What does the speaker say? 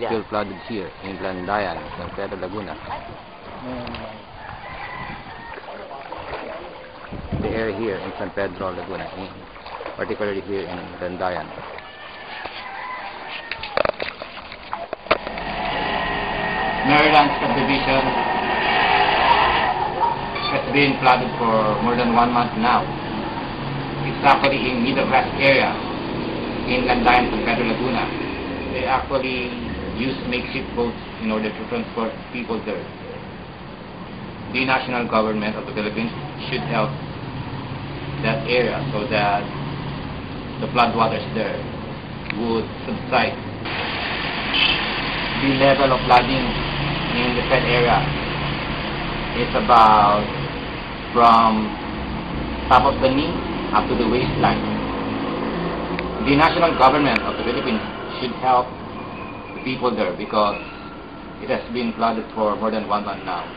still flooded here in Landayan, San Pedro Laguna. The area here in San Pedro Laguna, particularly here in Landayan. Maryland subdivision has been flooded for more than 1 month now. It's actually in middle-class area in Landayan, San Pedro Laguna. They actually use makeshift boats in order to transport people there. The national government of the Philippines should help that area so that the floodwaters there would subside. The level of flooding in the said area is about from top of the knee up to the waistline. The national government of the Philippines should help the people there because it has been flooded for more than 1 month now.